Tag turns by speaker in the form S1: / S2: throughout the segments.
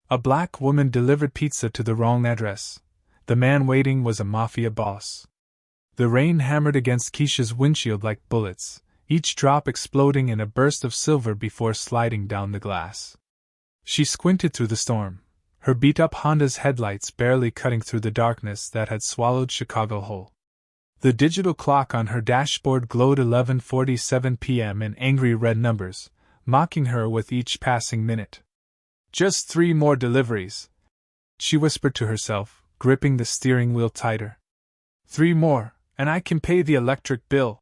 S1: A black woman delivered pizza to the wrong address. The man waiting was a Mafia boss. The rain hammered against Keisha's windshield like bullets, each drop exploding in a burst of silver before sliding down the glass. She squinted through the storm, her beat-up Honda's headlights barely cutting through the darkness that had swallowed Chicago whole. The digital clock on her dashboard glowed 11:47 p.m. in angry red numbers, mocking her with each passing minute. Just 3 more deliveries, she whispered to herself, gripping the steering wheel tighter. 3 more, and I can pay the electric bill.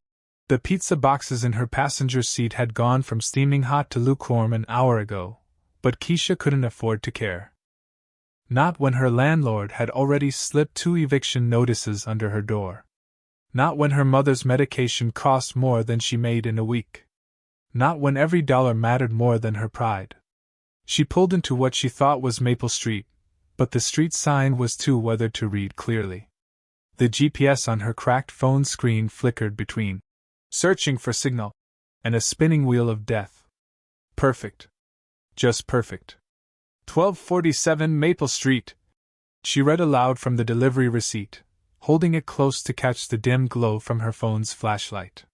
S1: The pizza boxes in her passenger seat had gone from steaming hot to lukewarm an hour ago, but Keisha couldn't afford to care. Not when her landlord had already slipped 2 eviction notices under her door. Not when her mother's medication cost more than she made in a week. Not when every dollar mattered more than her pride. She pulled into what she thought was Maple Street, but the street sign was too weathered to read clearly. The GPS on her cracked phone screen flickered between searching for signal and a spinning wheel of death. Perfect. Just perfect. 1247 Maple Street. She read aloud from the delivery receipt, holding it close to catch the dim glow from her phone's flashlight.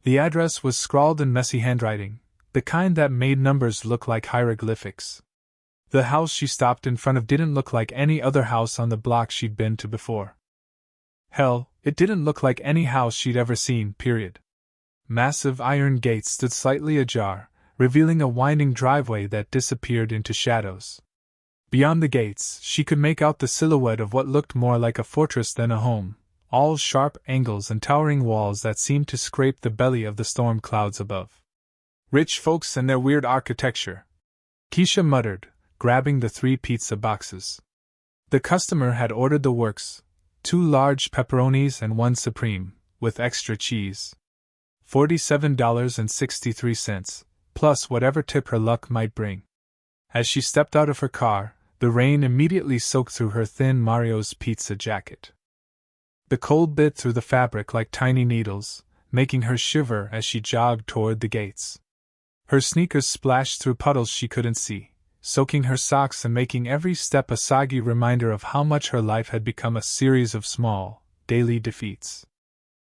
S1: The address was scrawled in messy handwriting, the kind that made numbers look like hieroglyphics. The house she stopped in front of didn't look like any other house on the block she'd been to before. Hell, it didn't look like any house she'd ever seen, period. Massive iron gates stood slightly ajar, revealing a winding driveway that disappeared into shadows. Beyond the gates, she could make out the silhouette of what looked more like a fortress than a home, all sharp angles and towering walls that seemed to scrape the belly of the storm clouds above. Rich folks and their weird architecture, Keisha muttered, grabbing the 3 pizza boxes. The customer had ordered the works, 2 large pepperonis and 1 supreme, with extra cheese. $47.63, plus whatever tip her luck might bring. As she stepped out of her car, the rain immediately soaked through her thin Mario's Pizza jacket. The cold bit through the fabric like tiny needles, making her shiver as she jogged toward the gates. Her sneakers splashed through puddles she couldn't see, soaking her socks and making every step a soggy reminder of how much her life had become a series of small, daily defeats.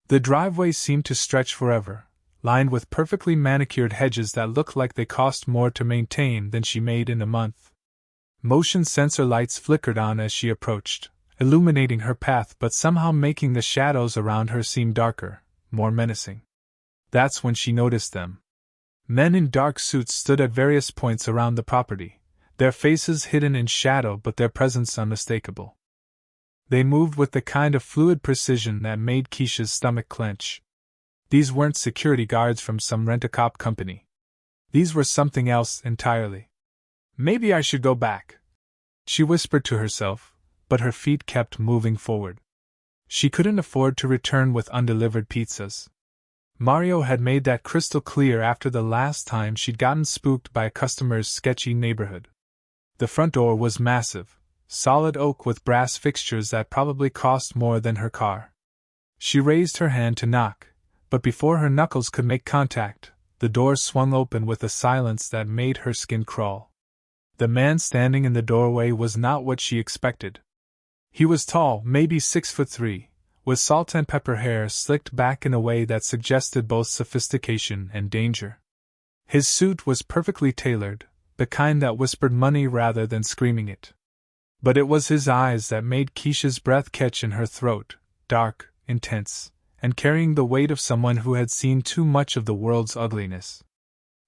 S1: The driveway seemed to stretch forever, lined with perfectly manicured hedges that looked like they cost more to maintain than she made in a month. Motion sensor lights flickered on as she approached, illuminating her path but somehow making the shadows around her seem darker, more menacing. That's when she noticed them. Men in dark suits stood at various points around the property, their faces hidden in shadow but their presence unmistakable. They moved with the kind of fluid precision that made Keisha's stomach clench. These weren't security guards from some rent-a-cop company. These were something else entirely. Maybe I should go back, she whispered to herself, but her feet kept moving forward. She couldn't afford to return with undelivered pizzas. Mario had made that crystal clear after the last time she'd gotten spooked by a customer's sketchy neighborhood. The front door was massive, solid oak with brass fixtures that probably cost more than her car. She raised her hand to knock, but before her knuckles could make contact, the door swung open with a silence that made her skin crawl. The man standing in the doorway was not what she expected. He was tall, maybe 6'3", with salt and pepper hair slicked back in a way that suggested both sophistication and danger. His suit was perfectly tailored, the kind that whispered money rather than screaming it. But it was his eyes that made Keisha's breath catch in her throat, dark, intense, and carrying the weight of someone who had seen too much of the world's ugliness.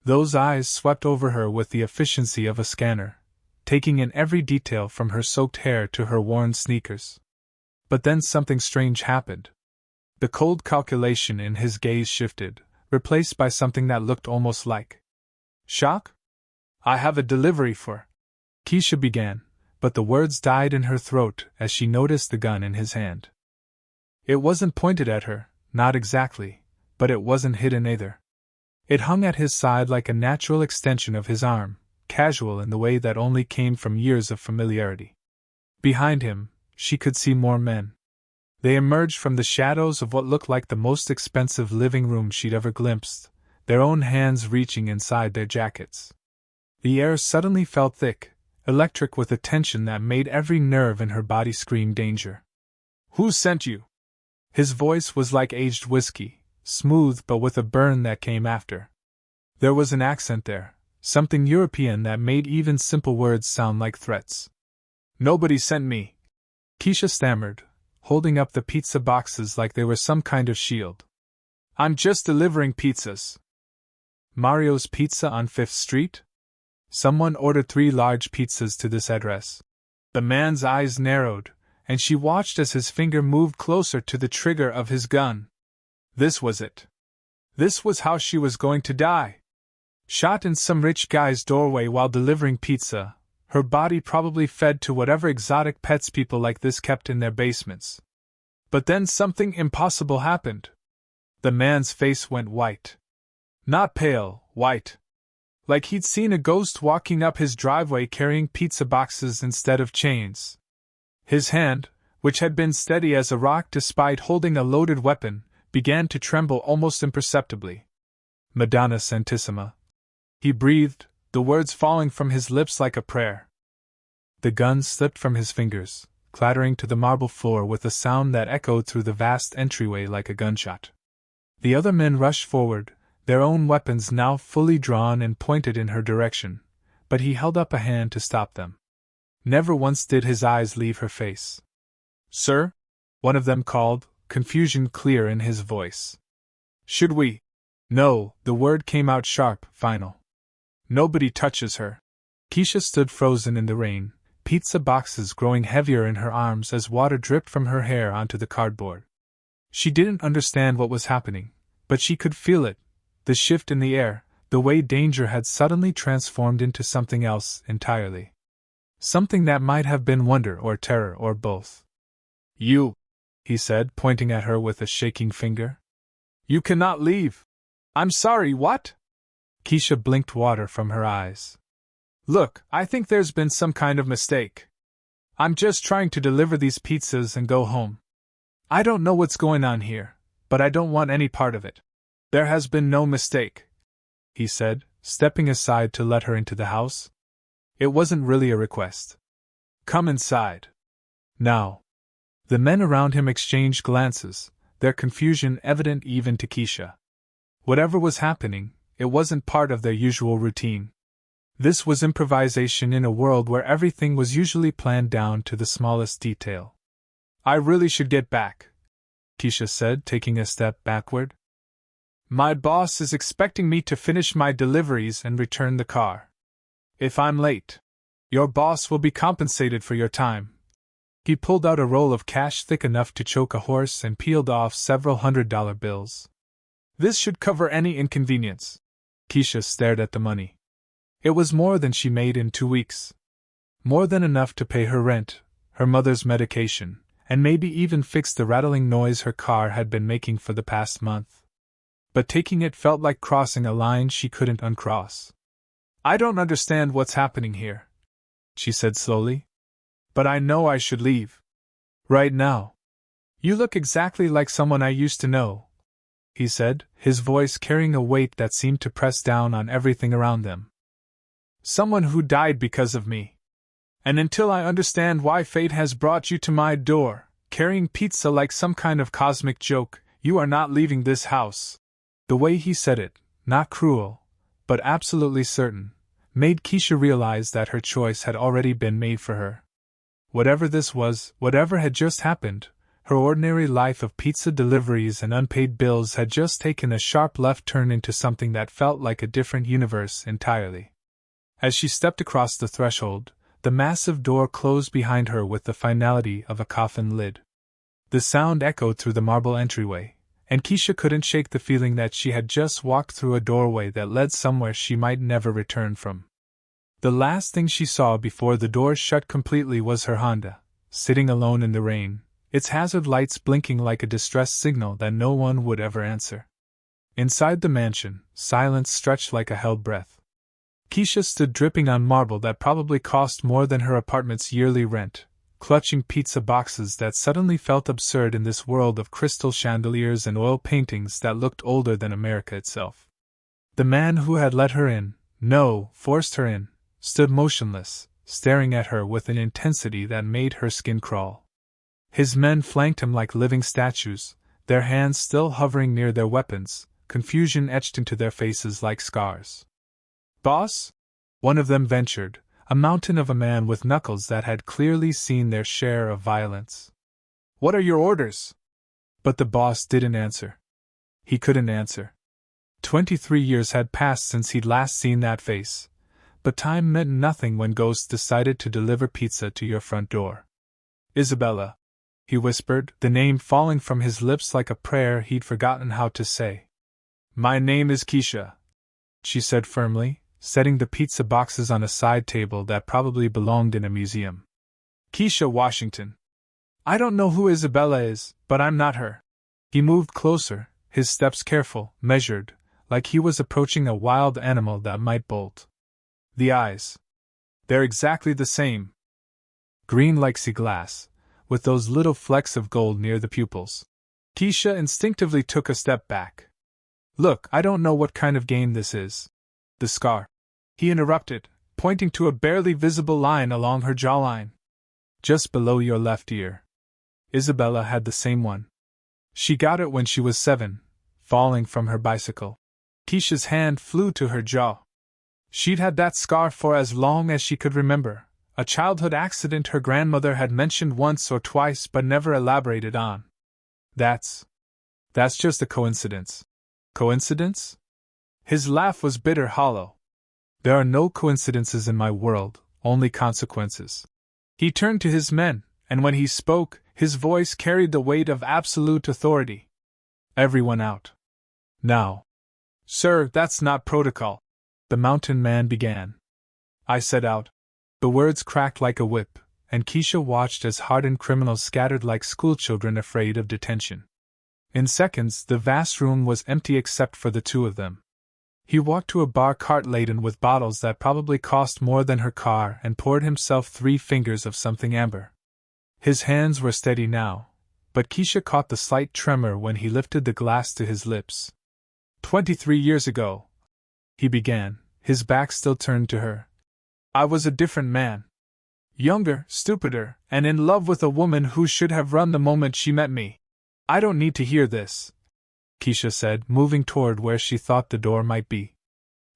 S1: Those eyes swept over her with the efficiency of a scanner, taking in every detail from her soaked hair to her worn sneakers. But then something strange happened. The cold calculation in his gaze shifted, replaced by something that looked almost like shock. "I have a delivery for," Keisha began, but the words died in her throat as she noticed the gun in his hand. It wasn't pointed at her, not exactly, but it wasn't hidden either. It hung at his side like a natural extension of his arm, casual in the way that only came from years of familiarity. Behind him, she could see more men. They emerged from the shadows of what looked like the most expensive living room she'd ever glimpsed, their own hands reaching inside their jackets. The air suddenly felt thick, electric with a tension that made every nerve in her body scream danger. "Who sent you?" His voice was like aged whiskey, smooth but with a burn that came after. There was an accent there, something European that made even simple words sound like threats. "Nobody sent me," Keisha stammered, holding up the pizza boxes like they were some kind of shield. "I'm just delivering pizzas." Mario's Pizza on 5th Street? Someone ordered 3 large pizzas to this address. The man's eyes narrowed, and she watched as his finger moved closer to the trigger of his gun. This was it. This was how she was going to die. Shot in some rich guy's doorway while delivering pizza, her body probably fed to whatever exotic pets people like this kept in their basements. But then something impossible happened. The man's face went white. Not pale, white. Like he'd seen a ghost walking up his driveway carrying pizza boxes instead of chains. His hand, which had been steady as a rock despite holding a loaded weapon, began to tremble almost imperceptibly. "Madonna Santissima." He breathed, the words falling from his lips like a prayer. The gun slipped from his fingers, clattering to the marble floor with a sound that echoed through the vast entryway like a gunshot. The other men rushed forward, their own weapons now fully drawn and pointed in her direction, but he held up a hand to stop them. Never once did his eyes leave her face. "Sir?" one of them called, confusion clear in his voice. "Should we?" "No," the word came out sharp, final. "Nobody touches her." Keisha stood frozen in the rain, pizza boxes growing heavier in her arms as water dripped from her hair onto the cardboard. She didn't understand what was happening, but she could feel it, the shift in the air, the way danger had suddenly transformed into something else entirely. Something that might have been wonder or terror or both. "You," he said, pointing at her with a shaking finger. "You cannot leave." "I'm sorry, what?" Keisha blinked water from her eyes. "Look, I think there's been some kind of mistake. I'm just trying to deliver these pizzas and go home. I don't know what's going on here, but I don't want any part of it." "There has been no mistake," he said, stepping aside to let her into the house. It wasn't really a request. "Come inside. Now." The men around him exchanged glances, their confusion evident even to Keisha. Whatever was happening, it wasn't part of their usual routine. This was improvisation in a world where everything was usually planned down to the smallest detail. "I really should get back," Keisha said, taking a step backward. "My boss is expecting me to finish my deliveries and return the car. If I'm late, your boss will be compensated for your time." He pulled out a roll of cash thick enough to choke a horse and peeled off several $100 bills. "This should cover any inconvenience." Keisha stared at the money. It was more than she made in 2 weeks. More than enough to pay her rent, her mother's medication, and maybe even fix the rattling noise her car had been making for the past month. But taking it felt like crossing a line she couldn't uncross. "I don't understand what's happening here," she said slowly. "But I know I should leave. Right now. You look exactly like someone I used to know," he said, his voice carrying a weight that seemed to press down on everything around them. "Someone who died because of me. And until I understand why fate has brought you to my door, carrying pizza like some kind of cosmic joke, you are not leaving this house." The way he said it, not cruel, but absolutely certain, made Keisha realize that her choice had already been made for her. Whatever this was, whatever had just happened, her ordinary life of pizza deliveries and unpaid bills had just taken a sharp left turn into something that felt like a different universe entirely. As she stepped across the threshold, the massive door closed behind her with the finality of a coffin lid. The sound echoed through the marble entryway, and Keisha couldn't shake the feeling that she had just walked through a doorway that led somewhere she might never return from. The last thing she saw before the doors shut completely was her Honda, sitting alone in the rain, its hazard lights blinking like a distress signal that no one would ever answer. Inside the mansion, silence stretched like a held breath. Keisha stood dripping on marble that probably cost more than her apartment's yearly rent, clutching pizza boxes that suddenly felt absurd in this world of crystal chandeliers and oil paintings that looked older than America itself. The man who had let her in, no, forced her in, stood motionless, staring at her with an intensity that made her skin crawl. His men flanked him like living statues, their hands still hovering near their weapons, confusion etched into their faces like scars. "Boss?" one of them ventured, a mountain of a man with knuckles that had clearly seen their share of violence. "What are your orders?" But the boss didn't answer. He couldn't answer. 23 years had passed since he'd last seen that face, but time meant nothing when ghosts decided to deliver pizza to your front door. "Isabella," he whispered, the name falling from his lips like a prayer he'd forgotten how to say. "My name is Keisha," she said firmly, setting the pizza boxes on a side table that probably belonged in a museum. "Keisha Washington. I don't know who Isabella is, but I'm not her." He moved closer, his steps careful, measured, like he was approaching a wild animal that might bolt. "The eyes. They're exactly the same. Green like sea glass, with those little flecks of gold near the pupils." Keisha instinctively took a step back. "Look, I don't know what kind of game this is." "The scar," he interrupted, pointing to a barely visible line along her jawline. "Just below your left ear. Isabella had the same one. She got it when she was 7, falling from her bicycle." Keisha's hand flew to her jaw. She'd had that scar for as long as she could remember, a childhood accident her grandmother had mentioned once or twice but never elaborated on. That's just a coincidence." "Coincidence?" His laugh was bitter, hollow. "There are no coincidences in my world, only consequences." He turned to his men, and when he spoke, his voice carried the weight of absolute authority. "Everyone out. Now." "Sir, that's not protocol," the mountain man began. "I said out." The words cracked like a whip, and Keisha watched as hardened criminals scattered like schoolchildren afraid of detention. In seconds, the vast room was empty except for the two of them. He walked to a bar cart laden with bottles that probably cost more than her car and poured himself 3 fingers of something amber. His hands were steady now, but Keisha caught the slight tremor when he lifted the glass to his lips. 23 years ago," he began, his back still turned to her, "I was a different man. Younger, stupider, and in love with a woman who should have run the moment she met me." "I don't need to hear this," Keisha said, moving toward where she thought the door might be.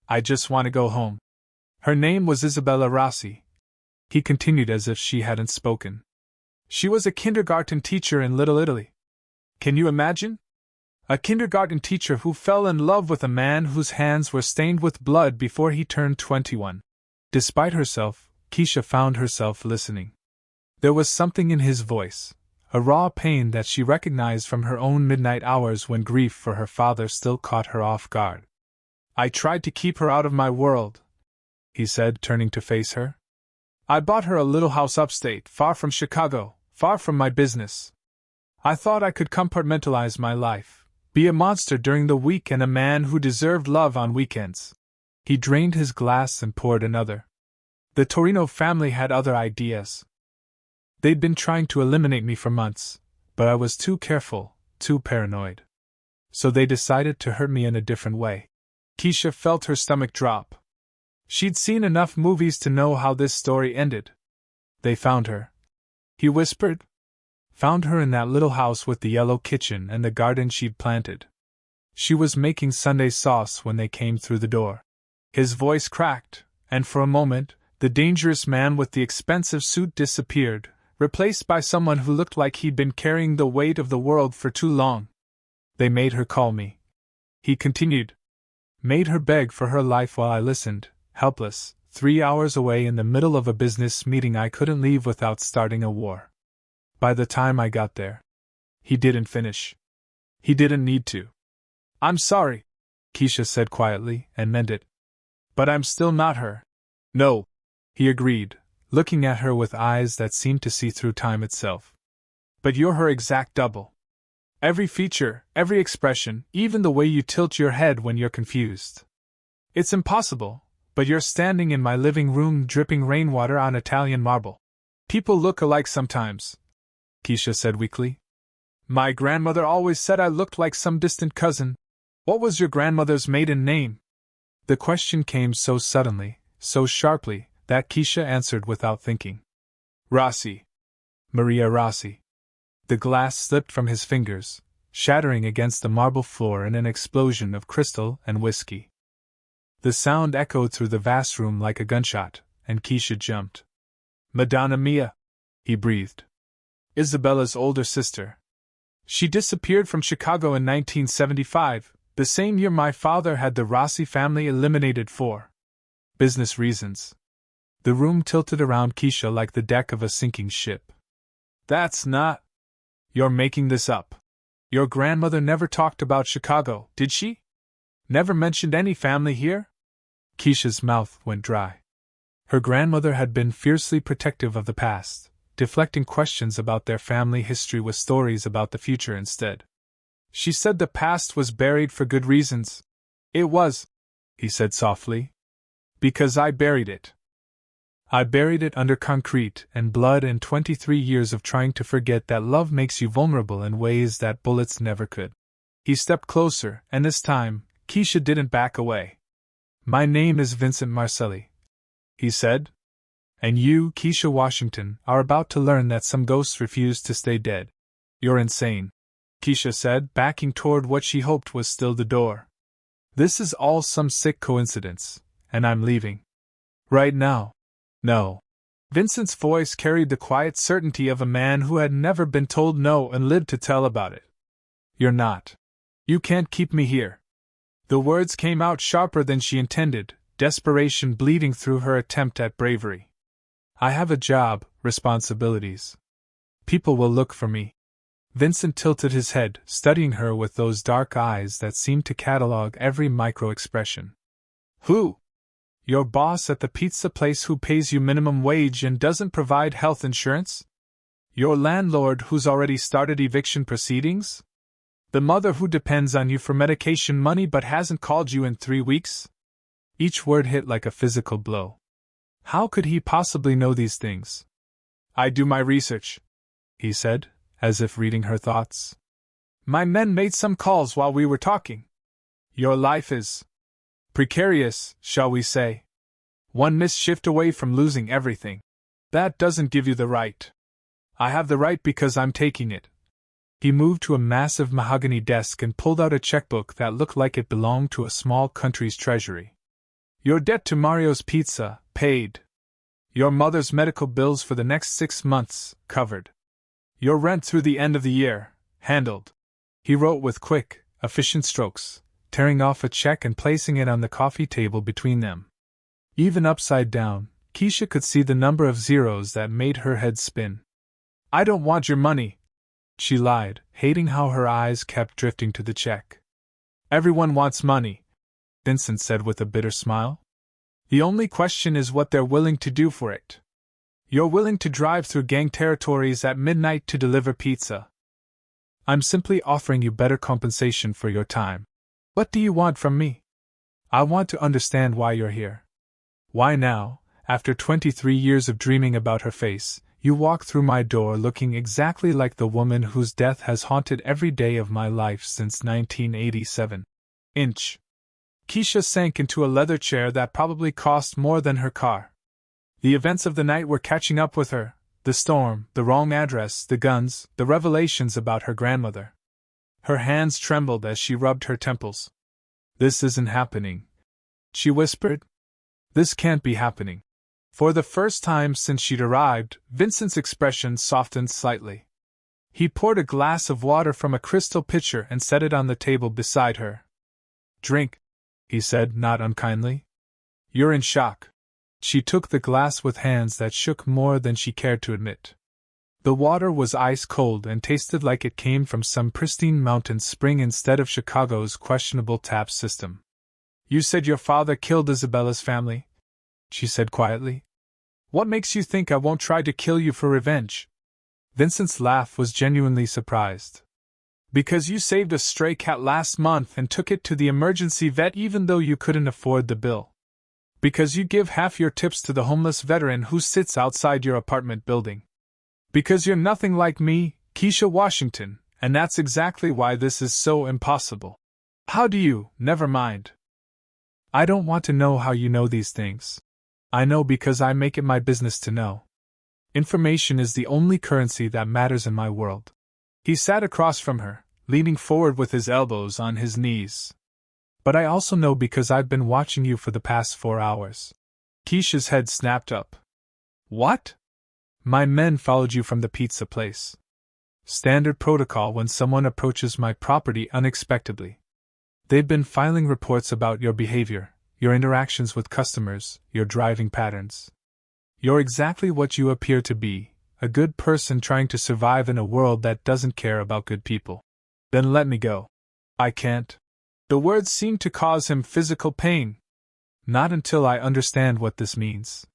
S1: "I just want to go home." "Her name was Isabella Rossi," he continued as if she hadn't spoken. "She was a kindergarten teacher in Little Italy. Can you imagine? A kindergarten teacher who fell in love with a man whose hands were stained with blood before he turned 21. Despite herself, Keisha found herself listening. There was something in his voice, a raw pain that she recognized from her own midnight hours when grief for her father still caught her off guard. "I tried to keep her out of my world," he said, turning to face her. "I bought her a little house upstate, far from Chicago, far from my business. I thought I could compartmentalize my life. Be a monster during the week and a man who deserved love on weekends." He drained his glass and poured another. "The Torino family had other ideas. They'd been trying to eliminate me for months, but I was too careful, too paranoid. So they decided to hurt me in a different way." Keisha felt her stomach drop. She'd seen enough movies to know how this story ended. "They found her," he whispered. "Found her in that little house with the yellow kitchen and the garden she'd planted. She was making Sunday sauce when they came through the door." His voice cracked, and for a moment, the dangerous man with the expensive suit disappeared, replaced by someone who looked like he'd been carrying the weight of the world for too long. "They made her call me," he continued. "Made her beg for her life while I listened, helpless, 3 hours away in the middle of a business meeting I couldn't leave without starting a war. By the time I got there..." He didn't finish. He didn't need to. "I'm sorry," Keisha said quietly, and meant it. "But I'm still not her." "No," he agreed, looking at her with eyes that seemed to see through time itself. "But you're her exact double. Every feature, every expression, even the way you tilt your head when you're confused. It's impossible, but you're standing in my living room dripping rainwater on Italian marble. People look alike sometimes," Keisha said weakly. "My grandmother always said I looked like some distant cousin. What was your grandmother's maiden name?" The question came so suddenly, so sharply, That Keisha answered without thinking. Rossi. Maria Rossi. The glass slipped from his fingers, shattering against the marble floor in an explosion of crystal and whiskey. The sound echoed through the vast room like a gunshot, and Keisha jumped. Madonna mia! He breathed. Isabella's older sister. She disappeared from Chicago in 1975, the same year my father had the Rossi family eliminated for business reasons. The room tilted around Keisha like the deck of a sinking ship. That's not. You're making this up. Your grandmother never talked about Chicago, did she? Never mentioned any family here? Keisha's mouth went dry. Her grandmother had been fiercely protective of the past, deflecting questions about their family history with stories about the future instead. She said the past was buried for good reasons. It was, he said softly. Because I buried it. I buried it under concrete and blood and 23 years of trying to forget that love makes you vulnerable in ways that bullets never could. He stepped closer, and this time, Keisha didn't back away. My name is Vincent Marcelli, he said. And you, Keisha Washington, are about to learn that some ghosts refuse to stay dead. You're insane, Keisha said, backing toward what she hoped was still the door. This is all some sick coincidence, and I'm leaving. Right now. No. Vincent's voice carried the quiet certainty of a man who had never been told no and lived to tell about it. You're not. You can't keep me here. The words came out sharper than she intended, desperation bleeding through her attempt at bravery. I have a job, responsibilities. People will look for me. Vincent tilted his head, studying her with those dark eyes that seemed to catalog every micro-expression. Who? Your boss at the pizza place who pays you minimum wage and doesn't provide health insurance? Your landlord who's already started eviction proceedings? The mother who depends on you for medication money but hasn't called you in 3 weeks? Each word hit like a physical blow. How could he possibly know these things? I do my research, he said, as if reading her thoughts. My men made some calls while we were talking. Your life is precarious, shall we say. One missed shift away from losing everything. That doesn't give you the right. I have the right because I'm taking it. He moved to a massive mahogany desk and pulled out a checkbook that looked like it belonged to a small country's treasury. Your debt to Mario's Pizza, paid. Your mother's medical bills for the next 6 months, covered. Your rent through the end of the year, handled. He wrote with quick, efficient strokes, tearing off a check and placing it on the coffee table between them. Even upside down, Keisha could see the number of zeros that made her head spin. I don't want your money, she lied, hating how her eyes kept drifting to the check. Everyone wants money, Vincent said with a bitter smile. The only question is what they're willing to do for it. You're willing to drive through gang territories at midnight to deliver pizza. I'm simply offering you better compensation for your time. What do you want from me? I want to understand why you're here. Why now, after 23 years of dreaming about her face, you walk through my door looking exactly like the woman whose death has haunted every day of my life since 1987. Keisha sank into a leather chair that probably cost more than her car. The events of the night were catching up with her, the storm, the wrong address, the guns, the revelations about her grandmother. Her hands trembled as she rubbed her temples. This isn't happening, she whispered. This can't be happening. For the first time since she'd arrived, Vincent's expression softened slightly. He poured a glass of water from a crystal pitcher and set it on the table beside her. Drink, he said, not unkindly. You're in shock. She took the glass with hands that shook more than she cared to admit. The water was ice cold and tasted like it came from some pristine mountain spring instead of Chicago's questionable tap system. You said your father killed Isabella's family, she said quietly. What makes you think I won't try to kill you for revenge? Vincent's laugh was genuinely surprised. Because you saved a stray cat last month and took it to the emergency vet even though you couldn't afford the bill. Because you give half your tips to the homeless veteran who sits outside your apartment building. Because you're nothing like me, Keisha Washington, and that's exactly why this is so impossible. How do you, never mind. I don't want to know how you know these things. I know because I make it my business to know. Information is the only currency that matters in my world. He sat across from her, leaning forward with his elbows on his knees. But I also know because I've been watching you for the past 4 hours. Keisha's head snapped up. What? My men followed you from the pizza place. Standard protocol when someone approaches my property unexpectedly. They've been filing reports about your behavior, your interactions with customers, your driving patterns. You're exactly what you appear to be, a good person trying to survive in a world that doesn't care about good people. Then let me go. I can't. The words seemed to cause him physical pain. Not until I understand what this means.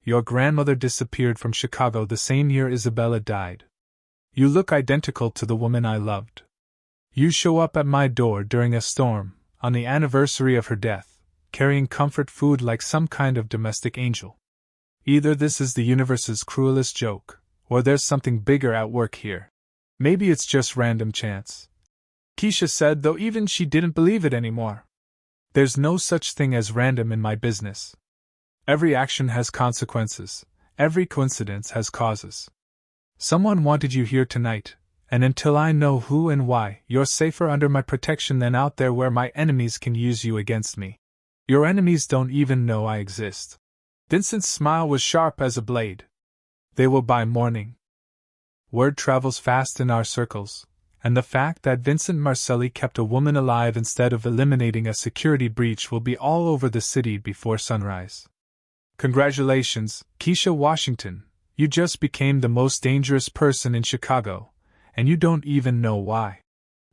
S1: Your grandmother disappeared from Chicago the same year Isabella died. You look identical to the woman I loved. You show up at my door during a storm, on the anniversary of her death, carrying comfort food like some kind of domestic angel. Either this is the universe's cruelest joke, or there's something bigger at work here. Maybe it's just random chance. Keisha said, though even she didn't believe it anymore. There's no such thing as random in my business. Every action has consequences, every coincidence has causes. Someone wanted you here tonight, and until I know who and why, you're safer under my protection than out there where my enemies can use you against me. Your enemies don't even know I exist. Vincent's smile was sharp as a blade. They will by morning. Word travels fast in our circles, and the fact that Vincent Marcelli kept a woman alive instead of eliminating a security breach will be all over the city before sunrise. Congratulations, Keisha Washington, you just became the most dangerous person in Chicago, and you don't even know why.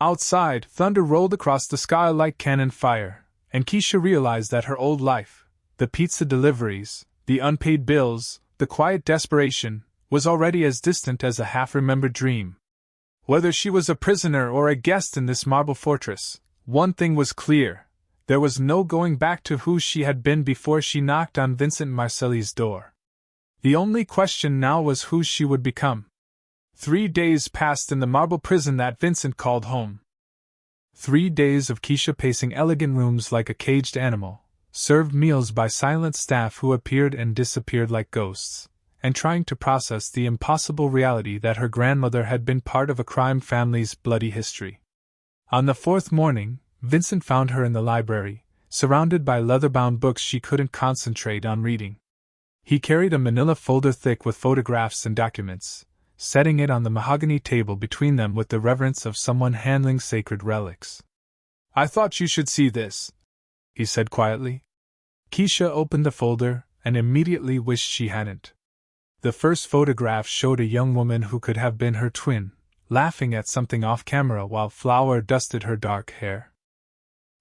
S1: Outside, thunder rolled across the sky like cannon fire, and Keisha realized that her old life, the pizza deliveries, the unpaid bills, the quiet desperation, was already as distant as a half-remembered dream. Whether she was a prisoner or a guest in this marble fortress, one thing was clear: there was no going back to who she had been before she knocked on Vincent Marcelli's door. The only question now was who she would become. 3 days passed in the marble prison that Vincent called home. 3 days of Keisha pacing elegant rooms like a caged animal, served meals by silent staff who appeared and disappeared like ghosts, and trying to process the impossible reality that her grandmother had been part of a crime family's bloody history. On the 4th morning, Vincent found her in the library, surrounded by leather-bound books she couldn't concentrate on reading. He carried a manila folder thick with photographs and documents, setting it on the mahogany table between them with the reverence of someone handling sacred relics. "I thought you should see this," he said quietly. Keisha opened the folder and immediately wished she hadn't. The first photograph showed a young woman who could have been her twin, laughing at something off camera while flour dusted her dark hair.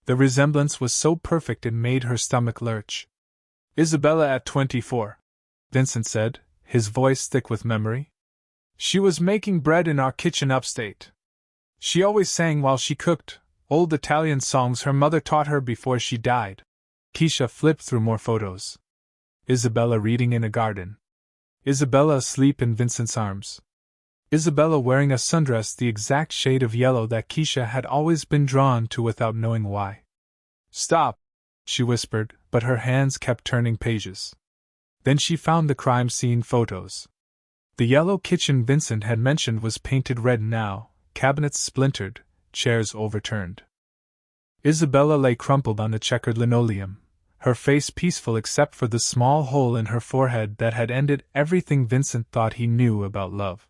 S1: The resemblance was so perfect it made her stomach lurch. "Isabella at 24, Vincent said, his voice thick with memory. "She was making bread in our kitchen upstate. She always sang while she cooked, old Italian songs her mother taught her before she died." Keisha flipped through more photos. Isabella reading in a garden. Isabella asleep in Vincent's arms. Isabella wearing a sundress the exact shade of yellow that Keisha had always been drawn to without knowing why. "Stop," she whispered, but her hands kept turning pages. Then she found the crime scene photos. The yellow kitchen Vincent had mentioned was painted red now, cabinets splintered, chairs overturned. Isabella lay crumpled on the checkered linoleum, her face peaceful except for the small hole in her forehead that had ended everything Vincent thought he knew about love.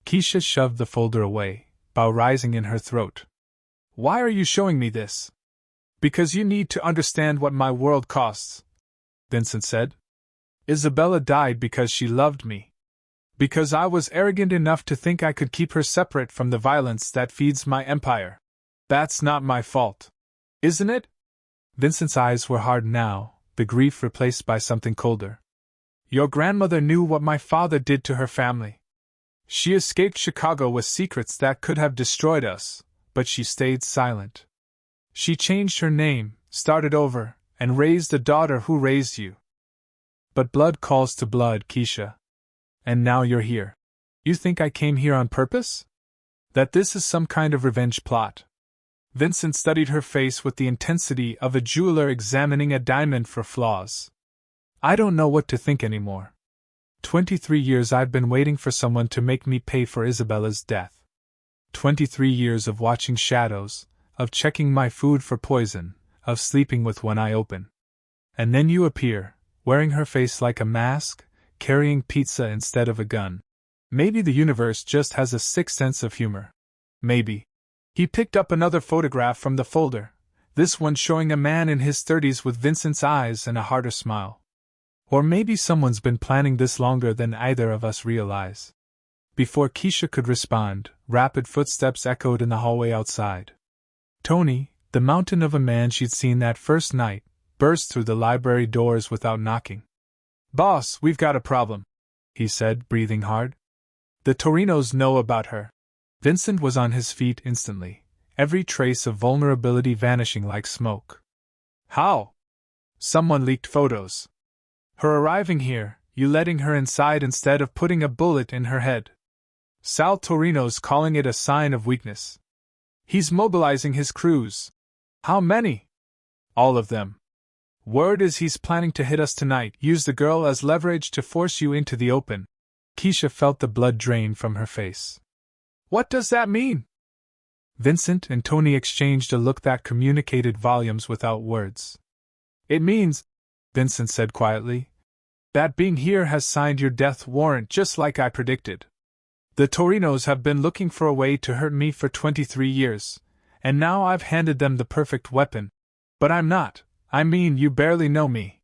S1: Keisha shoved the folder away, bow rising in her throat. "Why are you showing me this?" "Because you need to understand what my world costs," Vincent said. "Isabella died because she loved me. Because I was arrogant enough to think I could keep her separate from the violence that feeds my empire. That's not my fault. Isn't it?" Vincent's eyes were hard now, the grief replaced by something colder. "Your grandmother knew what my father did to her family. She escaped Chicago with secrets that could have destroyed us, but she stayed silent. She changed her name, started over, and raised a daughter who raised you. But blood calls to blood, Keisha. And now you're here. You think I came here on purpose? That this is some kind of revenge plot?" Vincent studied her face with the intensity of a jeweler examining a diamond for flaws. I don't know what to think anymore. 23 years I've been waiting for someone to make me pay for Isabella's death. 23 years of watching shadows, of checking my food for poison, of sleeping with one eye open. And then you appear, wearing her face like a mask, carrying pizza instead of a gun. Maybe the universe just has a sixth sense of humor. Maybe. He picked up another photograph from the folder, this one showing a man in his 30s with Vincent's eyes and a harder smile. Or maybe someone's been planning this longer than either of us realize. Before Keisha could respond, rapid footsteps echoed in the hallway outside. Tony, the mountain of a man she'd seen that first night, burst through the library doors without knocking. "Boss, we've got a problem," he said, breathing hard. "The Torinos know about her." Vincent was on his feet instantly, every trace of vulnerability vanishing like smoke. "How?" "Someone leaked photos. Her arriving here, you letting her inside instead of putting a bullet in her head. Sal Torino's calling it a sign of weakness. He's mobilizing his crews." "How many?" "All of them. Word is he's planning to hit us tonight, use the girl as leverage to force you into the open." Keisha felt the blood drain from her face. "What does that mean?" Vincent and Tony exchanged a look that communicated volumes without words. "It means," Vincent said quietly, "that being here has signed your death warrant just like I predicted. The Torinos have been looking for a way to hurt me for 23 years, and now I've handed them the perfect weapon. But I'm not. I mean, you barely know me.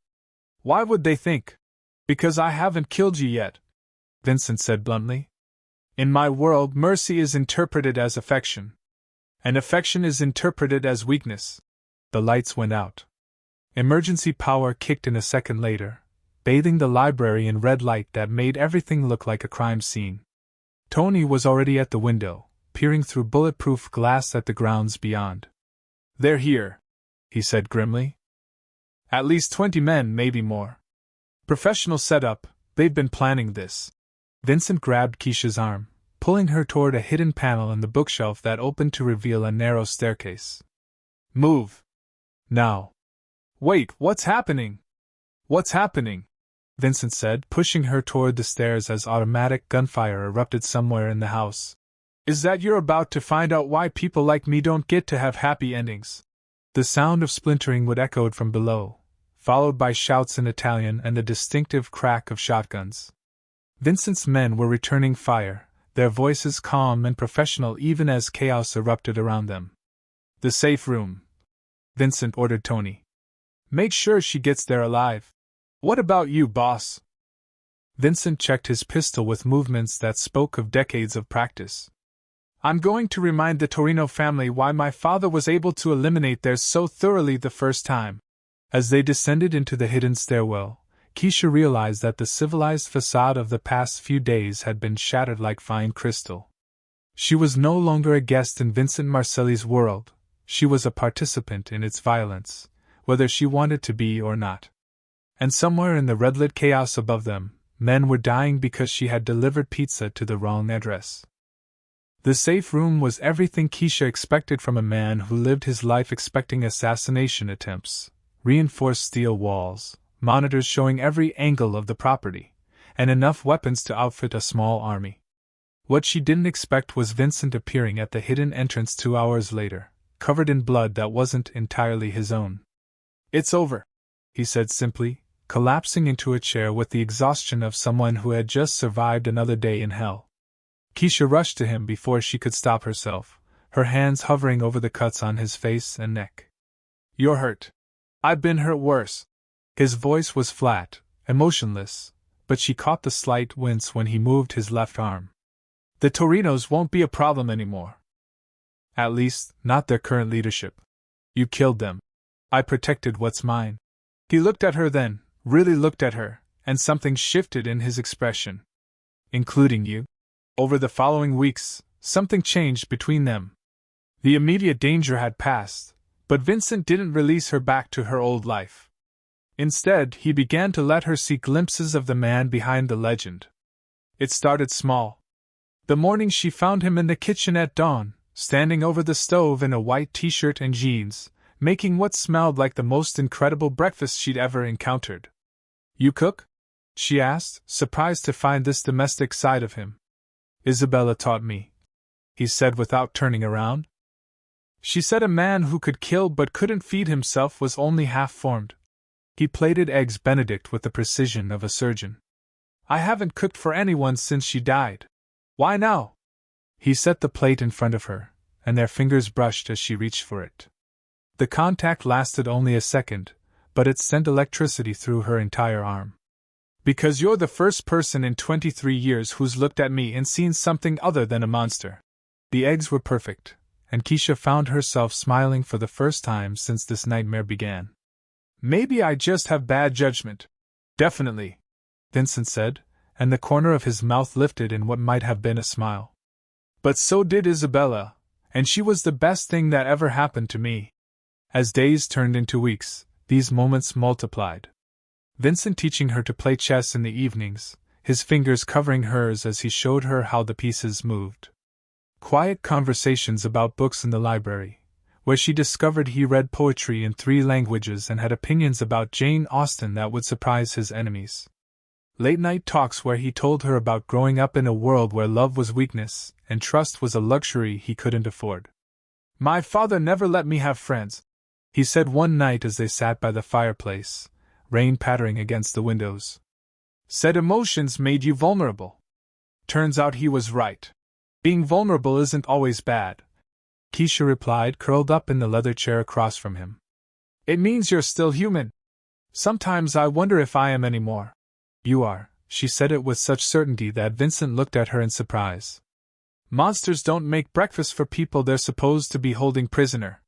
S1: Why would they think? Because I haven't killed you yet," Vincent said bluntly. "In my world, mercy is interpreted as affection. And affection is interpreted as weakness." The lights went out. Emergency power kicked in a second later, bathing the library in red light that made everything look like a crime scene. Tony was already at the window, peering through bulletproof glass at the grounds beyond. "They're here," he said grimly. "At least 20 men, maybe more. Professional setup, they've been planning this." Vincent grabbed Keisha's arm, pulling her toward a hidden panel in the bookshelf that opened to reveal a narrow staircase. "Move. Now." "Wait, what's happening?" "What's happening?" Vincent said, pushing her toward the stairs as automatic gunfire erupted somewhere in the house. "Is that you're about to find out why people like me don't get to have happy endings?" The sound of splintering would echoed from below, followed by shouts in Italian and the distinctive crack of shotguns. Vincent's men were returning fire, their voices calm and professional even as chaos erupted around them. "The safe room," Vincent ordered Tony. "Make sure she gets there alive." "What about you, boss?" Vincent checked his pistol with movements that spoke of decades of practice. "I'm going to remind the Torino family why my father was able to eliminate theirs so thoroughly the first time." As they descended into the hidden stairwell, Keisha realized that the civilized facade of the past few days had been shattered like fine crystal. She was no longer a guest in Vincent Marcelli's world, she was a participant in its violence, whether she wanted to be or not. And somewhere in the red-lit chaos above them, men were dying because she had delivered pizza to the wrong address. The safe room was everything Keisha expected from a man who lived his life expecting assassination attempts: reinforced steel walls, monitors showing every angle of the property, and enough weapons to outfit a small army. What she didn't expect was Vincent appearing at the hidden entrance 2 hours later, covered in blood that wasn't entirely his own. "It's over," he said simply, collapsing into a chair with the exhaustion of someone who had just survived another day in hell. Keisha rushed to him before she could stop herself, her hands hovering over the cuts on his face and neck. "You're hurt. I've been hurt worse." His voice was flat, emotionless, but she caught the slight wince when he moved his left arm. "The Torinos won't be a problem anymore. At least, not their current leadership. You killed them. I protected what's mine." He looked at her then, really looked at her, and something shifted in his expression. "Including you?" Over the following weeks, something changed between them. The immediate danger had passed, but Vincent didn't release her back to her old life. Instead, he began to let her see glimpses of the man behind the legend. It started small. The morning she found him in the kitchen at dawn, standing over the stove in a white t-shirt and jeans, making what smelled like the most incredible breakfast she'd ever encountered. You cook? She asked, surprised to find this domestic side of him. Isabella taught me, he said without turning around. She said a man who could kill but couldn't feed himself was only half-formed. He plated eggs Benedict with the precision of a surgeon. I haven't cooked for anyone since she died. Why now? He set the plate in front of her, and their fingers brushed as she reached for it. The contact lasted only a second, but it sent electricity through her entire arm. Because you're the first person in 23 years who's looked at me and seen something other than a monster. The eggs were perfect, and Keisha found herself smiling for the first time since this nightmare began. Maybe I just have bad judgment. Definitely, Vincent said, and the corner of his mouth lifted in what might have been a smile. But so did Isabella, and she was the best thing that ever happened to me. As days turned into weeks, these moments multiplied. Vincent teaching her to play chess in the evenings, his fingers covering hers as he showed her how the pieces moved. Quiet conversations about books in the library, where she discovered he read poetry in 3 languages and had opinions about Jane Austen that would surprise his enemies. Late-night talks where he told her about growing up in a world where love was weakness and trust was a luxury he couldn't afford. My father never let me have friends, he said one night as they sat by the fireplace, rain pattering against the windows. Said emotions made you vulnerable. Turns out he was right. Being vulnerable isn't always bad, Keisha replied, curled up in the leather chair across from him. It means you're still human. Sometimes I wonder if I am anymore. You are, she said it with such certainty that Vincent looked at her in surprise. Monsters don't make breakfast for people they're supposed to be holding prisoner.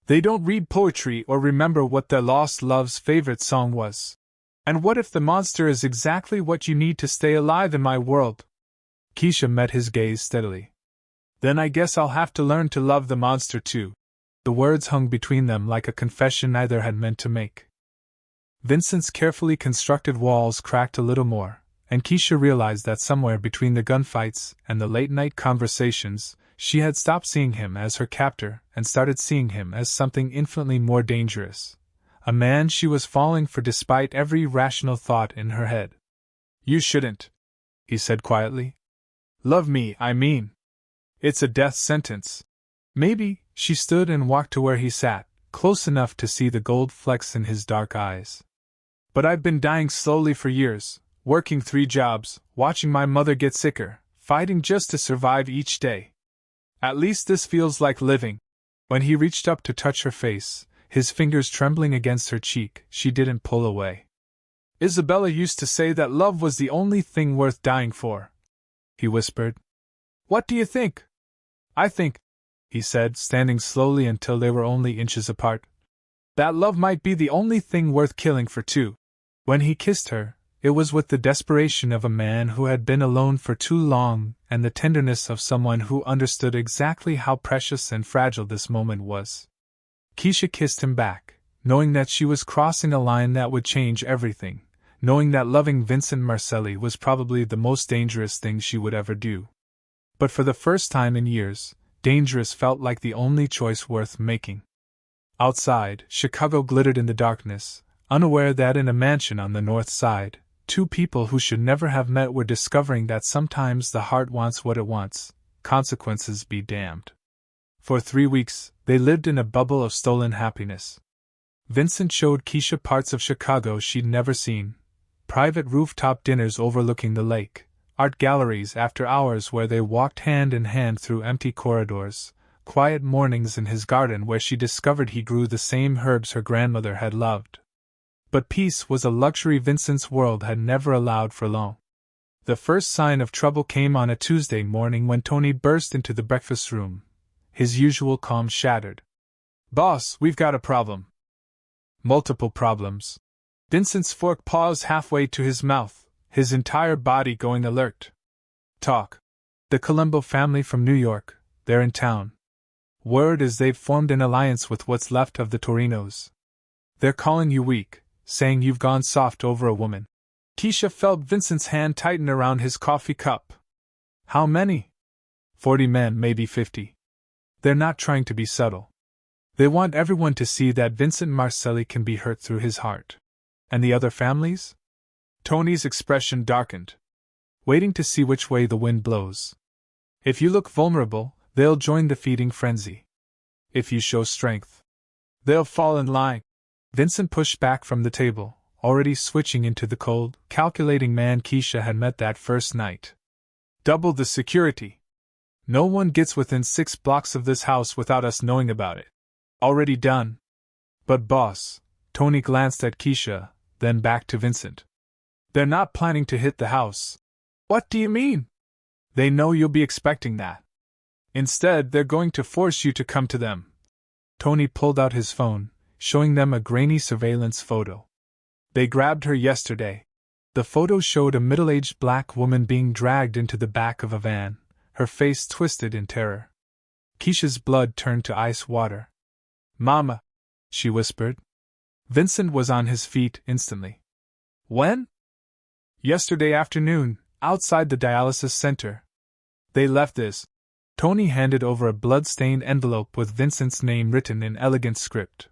S1: They don't read poetry or remember what their lost love's favorite song was. And what if the monster is exactly what you need to stay alive in my world? Keisha met his gaze steadily. Then I guess I'll have to learn to love the monster too. The words hung between them like a confession neither had meant to make. Vincent's carefully constructed walls cracked a little more, and Keisha realized that somewhere between the gunfights and the late-night conversations, she had stopped seeing him as her captor and started seeing him as something infinitely more dangerous. A man she was falling for despite every rational thought in her head. You shouldn't, he said quietly. Love me, I mean. It's a death sentence. Maybe, she stood and walked to where he sat, close enough to see the gold flecks in his dark eyes. But I've been dying slowly for years, working 3 jobs, watching my mother get sicker, fighting just to survive each day. At least this feels like living. When he reached up to touch her face, his fingers trembling against her cheek, she didn't pull away. Isabella used to say that love was the only thing worth dying for, he whispered. What do you think? I think, he said, standing slowly until they were only inches apart, that love might be the only thing worth killing for too. When he kissed her, it was with the desperation of a man who had been alone for too long and the tenderness of someone who understood exactly how precious and fragile this moment was. Keisha kissed him back, knowing that she was crossing a line that would change everything, knowing that loving Vincent Marcelli was probably the most dangerous thing she would ever do. But for the first time in years, dangerous felt like the only choice worth making. Outside, Chicago glittered in the darkness, unaware that in a mansion on the north side, 2 people who should never have met were discovering that sometimes the heart wants what it wants, consequences be damned. For 3 weeks, they lived in a bubble of stolen happiness. Vincent showed Keisha parts of Chicago she'd never seen, private rooftop dinners overlooking the lake, art galleries after hours where they walked hand in hand through empty corridors, quiet mornings in his garden where she discovered he grew the same herbs her grandmother had loved. But peace was a luxury Vincent's world had never allowed for long. The first sign of trouble came on a Tuesday morning when Tony burst into the breakfast room, his usual calm shattered. Boss, we've got a problem. Multiple problems. Vincent's fork paused halfway to his mouth, his entire body going alert. Talk. The Colombo family from New York, they're in town. Word is they've formed an alliance with what's left of the Torinos. They're calling you weak, saying you've gone soft over a woman. Keisha felt Vincent's hand tighten around his coffee cup. How many? 40 men, maybe 50. They're not trying to be subtle. They want everyone to see that Vincent Marcelli can be hurt through his heart. And the other families? Tony's expression darkened, waiting to see which way the wind blows. If you look vulnerable, they'll join the feeding frenzy. If you show strength, they'll fall in line. Vincent pushed back from the table, already switching into the cold, calculating man Keisha had met that first night. Double the security. No one gets within 6 blocks of this house without us knowing about it. Already done. But boss, Tony glanced at Keisha, then back to Vincent. They're not planning to hit the house. What do you mean? They know you'll be expecting that. Instead, they're going to force you to come to them. Tony pulled out his phone, showing them a grainy surveillance photo. They grabbed her yesterday. The photo showed a middle-aged black woman being dragged into the back of a van, her face twisted in terror. Keisha's blood turned to ice water. Mama, she whispered. Vincent was on his feet instantly. When? Yesterday afternoon, outside the dialysis center. They left this. Tony handed over a blood-stained envelope with Vincent's name written in elegant script.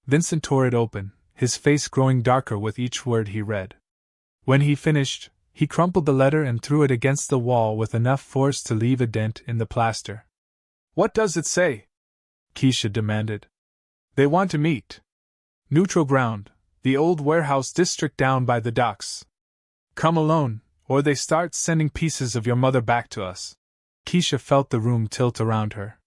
S1: Vincent tore it open, his face growing darker with each word he read. When he finished, he crumpled the letter and threw it against the wall with enough force to leave a dent in the plaster. What does it say? Keisha demanded. They want to meet. Neutral ground, the old warehouse district down by the docks. Come alone, or they start sending pieces of your mother back to us. Keisha felt the room tilt around her.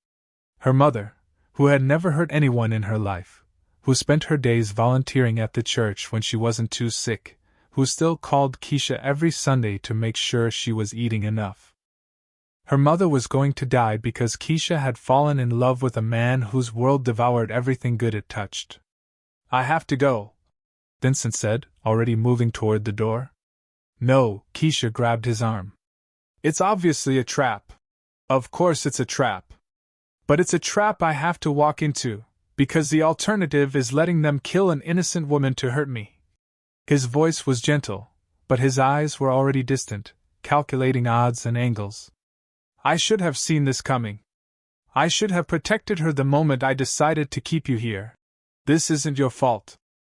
S1: Her mother, who had never hurt anyone in her life, who spent her days volunteering at the church when she wasn't too sick, who still called Keisha every Sunday to make sure she was eating enough. Her mother was going to die because Keisha had fallen in love with a man whose world devoured everything good it touched. I have to go, Vincent said, already moving toward the door. No, Keisha grabbed his arm. It's obviously a trap. Of course it's a trap. But it's a trap I have to walk into, because the alternative is letting them kill an innocent woman to hurt me. His voice was gentle, but his eyes were already distant, calculating odds and angles. I should have seen this coming. I should have protected her the moment I decided to keep you here. This isn't your fault.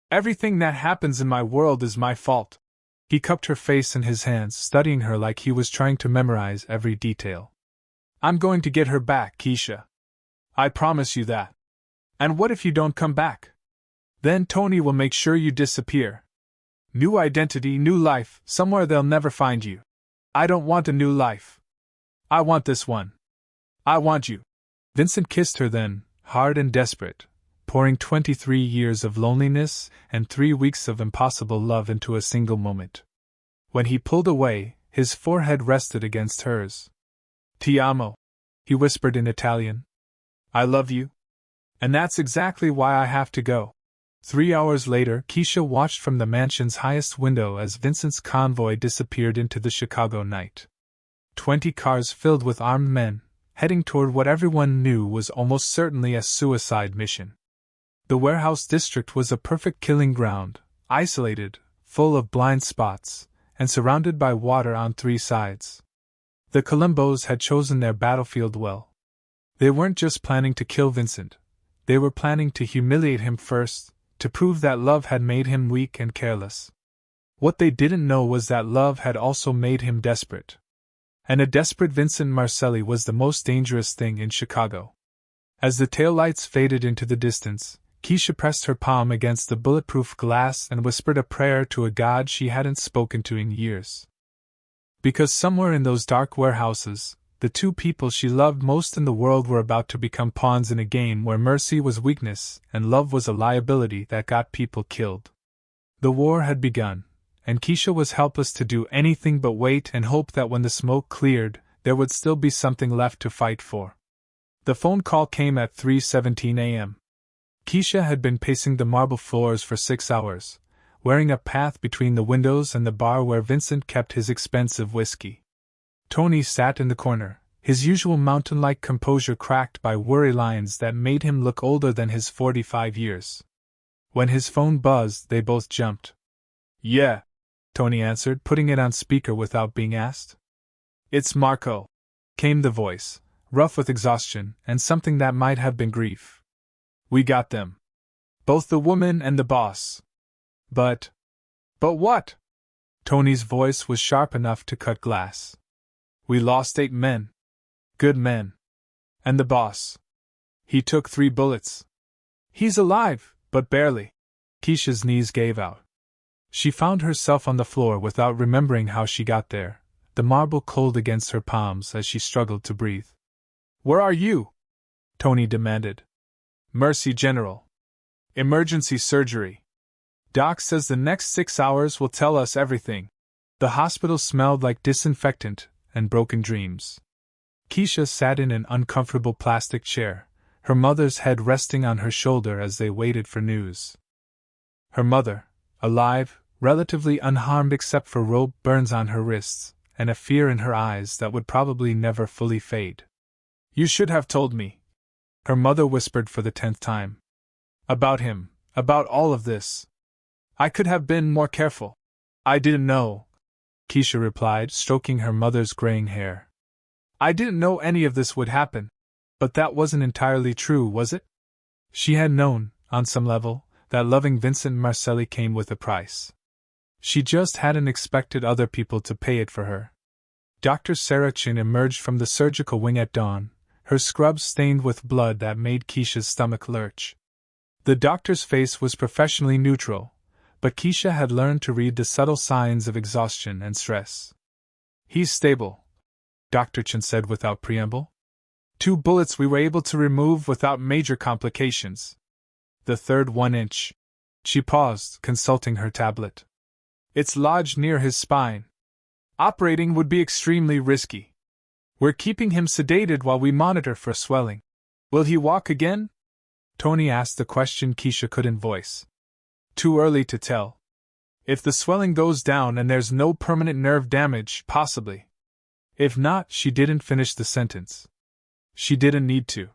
S1: Everything that happens in my world is my fault. He cupped her face in his hands, studying her like he was trying to memorize every detail. I'm going to get her back, Keisha. I promise you that. And what if you don't come back? Then Tony will make sure you disappear. New identity, new life, somewhere they'll never find you. I don't want a new life. I want this one. I want you. Vincent kissed her then, hard and desperate, pouring 23 years of loneliness and 3 weeks of impossible love into a single moment. When he pulled away, his forehead rested against hers. Ti amo, he whispered in Italian. I love you. And that's exactly why I have to go. 3 hours later, Keisha watched from the mansion's highest window as Vincent's convoy disappeared into the Chicago night. 20 cars filled with armed men, heading toward what everyone knew was almost certainly a suicide mission. The warehouse district was a perfect killing ground, isolated, full of blind spots, and surrounded by water on 3 sides. The Columbos had chosen their battlefield well. They weren't just planning to kill Vincent. They were planning to humiliate him first, to prove that love had made him weak and careless. What they didn't know was that love had also made him desperate. And a desperate Vincent Marcelli was the most dangerous thing in Chicago. As the taillights faded into the distance, Keisha pressed her palm against the bulletproof glass and whispered a prayer to a god she hadn't spoken to in years. Because somewhere in those dark warehouses, the 2 people she loved most in the world were about to become pawns in a game where mercy was weakness and love was a liability that got people killed. The war had begun, and Keisha was helpless to do anything but wait and hope that when the smoke cleared, there would still be something left to fight for. The phone call came at 3:17 a.m. Keisha had been pacing the marble floors for 6 hours, wearing a path between the windows and the bar where Vincent kept his expensive whiskey. Tony sat in the corner, his usual mountain-like composure cracked by worry lines that made him look older than his 45 years. When his phone buzzed, they both jumped. Yeah, Tony answered, putting it on speaker without being asked. It's Marco, came the voice, rough with exhaustion and something that might have been grief. We got them. Both the woman and the boss. But what? Tony's voice was sharp enough to cut glass. We lost 8 men. Good men. And the boss. He took 3 bullets. He's alive, but barely. Keisha's knees gave out. She found herself on the floor without remembering how she got there, the marble cold against her palms as she struggled to breathe. Where are you? Tony demanded. Mercy General. Emergency surgery. Doc says the next 6 hours will tell us everything. The hospital smelled like disinfectant and broken dreams. Keisha sat in an uncomfortable plastic chair, her mother's head resting on her shoulder as they waited for news. Her mother, alive, relatively unharmed except for rope burns on her wrists, and a fear in her eyes that would probably never fully fade. You should have told me, her mother whispered for the 10th time. About him, about all of this. I could have been more careful. I didn't know, Keisha replied, stroking her mother's graying hair. I didn't know any of this would happen. But that wasn't entirely true, was it? She had known, on some level, that loving Vincent Marcelli came with a price. She just hadn't expected other people to pay it for her. Dr. Sarah Chin emerged from the surgical wing at dawn, her scrubs stained with blood that made Keisha's stomach lurch. The doctor's face was professionally neutral, but Keisha had learned to read the subtle signs of exhaustion and stress. He's stable, Dr. Chin said without preamble. 2 bullets we were able to remove without major complications. The third 1 inch. She paused, consulting her tablet. It's lodged near his spine. Operating would be extremely risky. We're keeping him sedated while we monitor for swelling. Will he walk again? Tony asked the question Keisha couldn't voice. Too early to tell. If the swelling goes down and there's no permanent nerve damage, possibly. If not, she didn't finish the sentence. She didn't need to.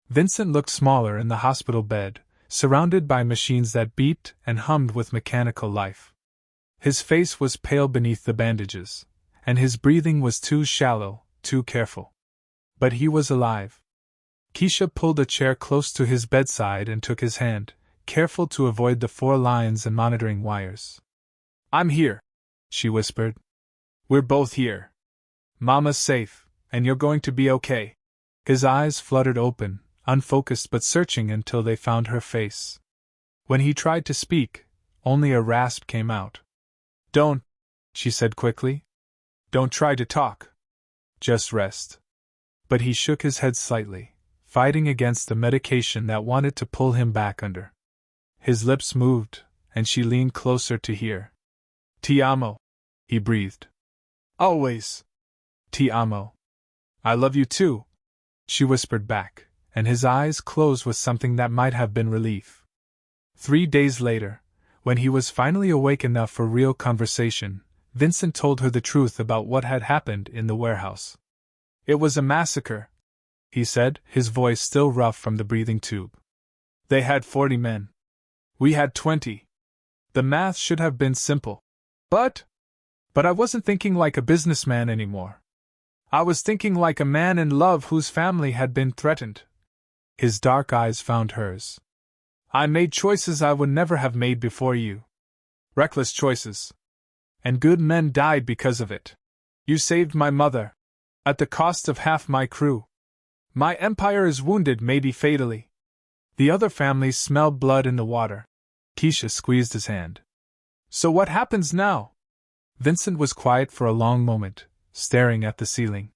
S1: Vincent looked smaller in the hospital bed, surrounded by machines that beeped and hummed with mechanical life. His face was pale beneath the bandages, and his breathing was too shallow, too careful. But he was alive. Keisha pulled a chair close to his bedside and took his hand, careful to avoid the 4 lines and monitoring wires. I'm here, she whispered. We're both here. Mama's safe, and you're going to be okay. His eyes fluttered open, unfocused but searching until they found her face. When he tried to speak, only a rasp came out. Don't, she said quickly. Don't try to talk. Just rest. But he shook his head slightly, fighting against the medication that wanted to pull him back under. His lips moved, and she leaned closer to hear. Ti amo, he breathed. Always. Ti amo. I love you too, she whispered back, and his eyes closed with something that might have been relief. 3 days later, when he was finally awake enough for real conversation, Vincent told her the truth about what had happened in the warehouse. It was a massacre, he said, his voice still rough from the breathing tube. They had 40 men. We had 20. The math should have been simple. But I wasn't thinking like a businessman anymore. I was thinking like a man in love whose family had been threatened. His dark eyes found hers. I made choices I would never have made before you. Reckless choices. And good men died because of it. You saved my mother. At the cost of half my crew. My empire is wounded, maybe fatally. The other families smell blood in the water. Keisha squeezed his hand. So what happens now? Vincent was quiet for a long moment, staring at the ceiling.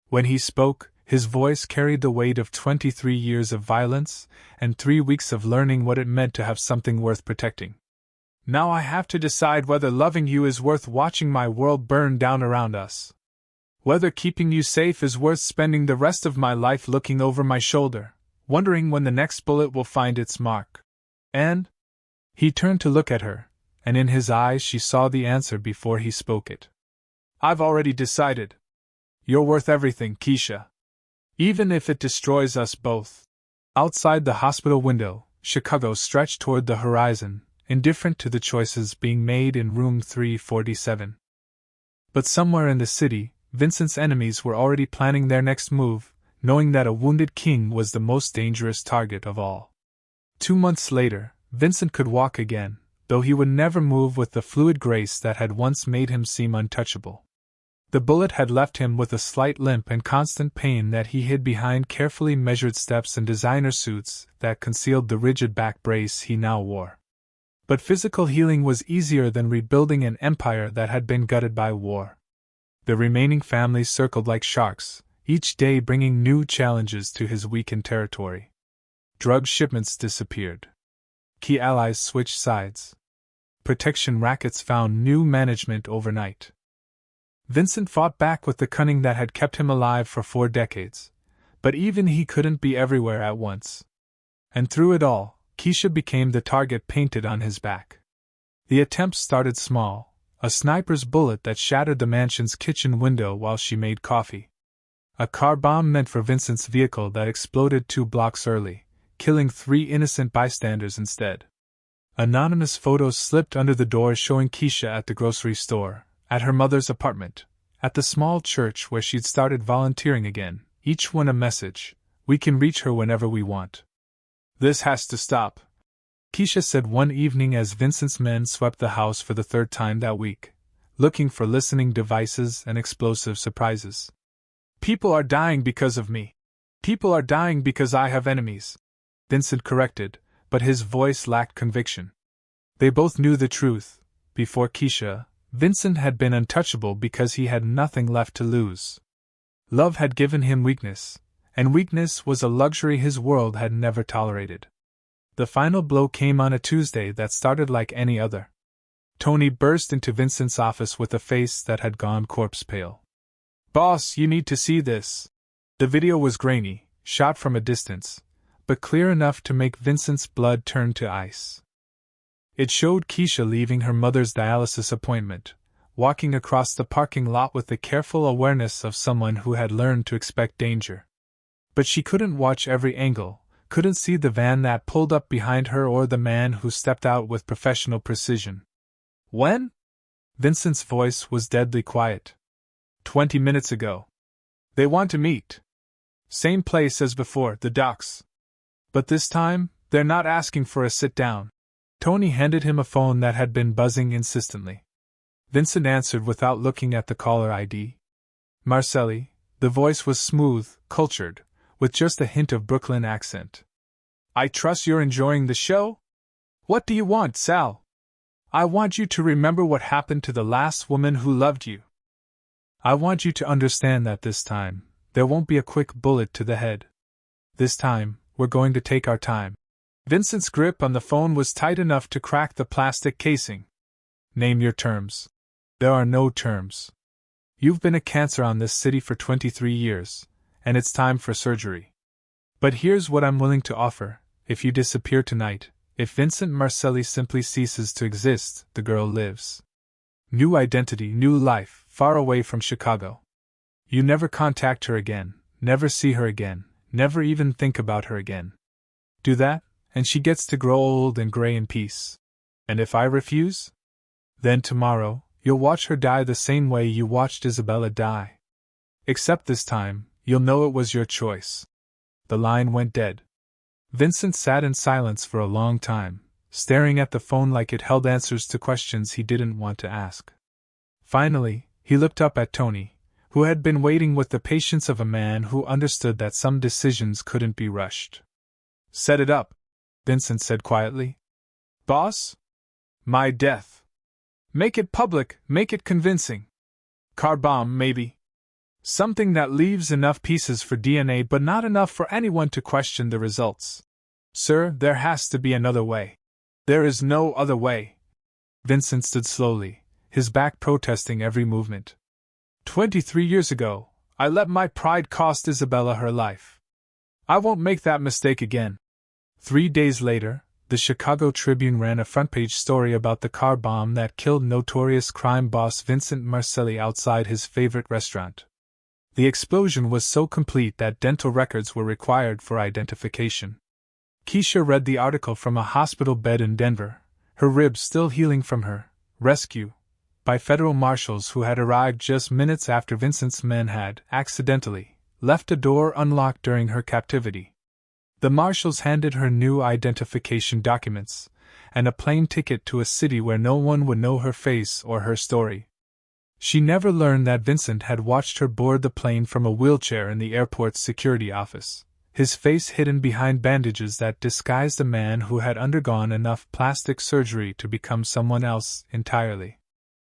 S1: When he spoke, his voice carried the weight of 23 years of violence and 3 weeks of learning what it meant to have something worth protecting. Now I have to decide whether loving you is worth watching my world burn down around us. Whether keeping you safe is worth spending the rest of my life looking over my shoulder, wondering when the next bullet will find its mark. And he turned to look at her, and in his eyes she saw the answer before he spoke it. I've already decided. You're worth everything, Keisha. Even if it destroys us both. Outside the hospital window, Chicago stretched toward the horizon, indifferent to the choices being made in room 347. But somewhere in the city, Vincent's enemies were already planning their next move, knowing that a wounded king was the most dangerous target of all. 2 months later, Vincent could walk again, though he would never move with the fluid grace that had once made him seem untouchable. The bullet had left him with a slight limp and constant pain that he hid behind carefully measured steps and designer suits that concealed the rigid back brace he now wore. But physical healing was easier than rebuilding an empire that had been gutted by war. The remaining families circled like sharks, each day bringing new challenges to his weakened territory. Drug shipments disappeared. Key allies switched sides. Protection rackets found new management overnight. Vincent fought back with the cunning that had kept him alive for 4 decades, but even he couldn't be everywhere at once. And through it all, Keisha became the target painted on his back. The attempt started small, a sniper's bullet that shattered the mansion's kitchen window while she made coffee. A car bomb meant for Vincent's vehicle that exploded 2 blocks early, killing 3 innocent bystanders instead. Anonymous photos slipped under the door showing Keisha at the grocery store, at her mother's apartment, at the small church where she'd started volunteering again, each one a message: we can reach her whenever we want. This has to stop, Keisha said one evening as Vincent's men swept the house for the 3rd time that week, looking for listening devices and explosive surprises. People are dying because of me. People are dying because I have enemies, Vincent corrected, but his voice lacked conviction. They both knew the truth. Before Keisha, Vincent had been untouchable because he had nothing left to lose. Love had given him weakness, and weakness was a luxury his world had never tolerated. The final blow came on a Tuesday that started like any other. Tony burst into Vincent's office with a face that had gone corpse pale. "Boss, you need to see this." The video was grainy, shot from a distance, but clear enough to make Vincent's blood turn to ice. It showed Keisha leaving her mother's dialysis appointment, walking across the parking lot with the careful awareness of someone who had learned to expect danger. But she couldn't watch every angle, couldn't see the van that pulled up behind her or the man who stepped out with professional precision. "When?" Vincent's voice was deadly quiet. 20 minutes ago. "They want to meet. Same place as before, the docks. But this time, they're not asking for a sit-down." Tony handed him a phone that had been buzzing insistently. Vincent answered without looking at the caller ID. "Marcelli." The voice was smooth, cultured, with just a hint of Brooklyn accent. "I trust you're enjoying the show? What do you want, Sal?" "I want you to remember what happened to the last woman who loved you. I want you to understand that this time, there won't be a quick bullet to the head. This time, we're going to take our time." Vincent's grip on the phone was tight enough to crack the plastic casing. "Name your terms." "There are no terms. You've been a cancer on this city for 23 years, and it's time for surgery. But here's what I'm willing to offer: if you disappear tonight, if Vincent Marcelli simply ceases to exist, the girl lives. New identity, new life, far away from Chicago. You never contact her again, never see her again, never even think about her again. Do that, and she gets to grow old and gray in peace. And if I refuse? Then tomorrow, you'll watch her die the same way you watched Isabella die. Except this time, you'll know it was your choice." The line went dead. Vincent sat in silence for a long time, staring at the phone like it held answers to questions he didn't want to ask. Finally, he looked up at Tony, who had been waiting with the patience of a man who understood that some decisions couldn't be rushed. "Set it up," Vincent said quietly. "Boss? My death. Make it public, make it convincing. Car bomb, maybe. Something that leaves enough pieces for DNA but not enough for anyone to question the results. Sir, there has to be another way." "There is no other way." Vincent stood slowly, his back protesting every movement. 23 years ago, I let my pride cost Isabella her life. I won't make that mistake again. 3 days later, the Chicago Tribune ran a front-page story about the car bomb that killed notorious crime boss Vincent Marcelli outside his favorite restaurant. The explosion was so complete that dental records were required for identification. Keisha read the article from a hospital bed in Denver, her ribs still healing from her rescue by federal marshals who had arrived just minutes after Vincent's men had, accidentally, left a door unlocked during her captivity. The marshals handed her new identification documents, and a plane ticket to a city where no one would know her face or her story. She never learned that Vincent had watched her board the plane from a wheelchair in the airport's security office, his face hidden behind bandages that disguised a man who had undergone enough plastic surgery to become someone else entirely.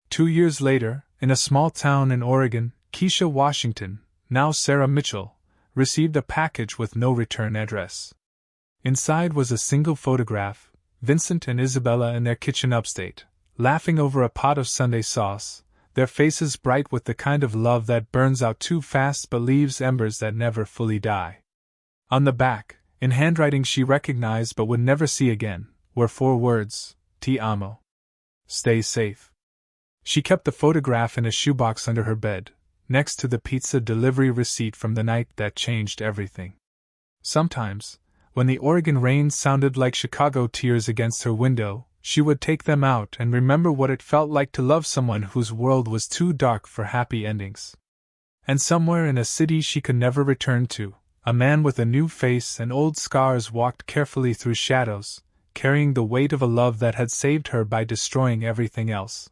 S1: 2 years later, in a small town in Oregon, Keisha Washington, now Sarah Mitchell, received a package with no return address. Inside was a single photograph, Vincent and Isabella in their kitchen upstate, laughing over a pot of Sunday sauce, their faces bright with the kind of love that burns out too fast but leaves embers that never fully die. On the back, in handwriting she recognized but would never see again, were 4 words, Ti amo. Stay safe. She kept the photograph in a shoebox under her bed, next to the pizza delivery receipt from the night that changed everything. Sometimes, when the Oregon rain sounded like Chicago tears against her window, she would take them out and remember what it felt like to love someone whose world was too dark for happy endings. And somewhere in a city she could never return to, a man with a new face and old scars walked carefully through shadows, carrying the weight of a love that had saved her by destroying everything else.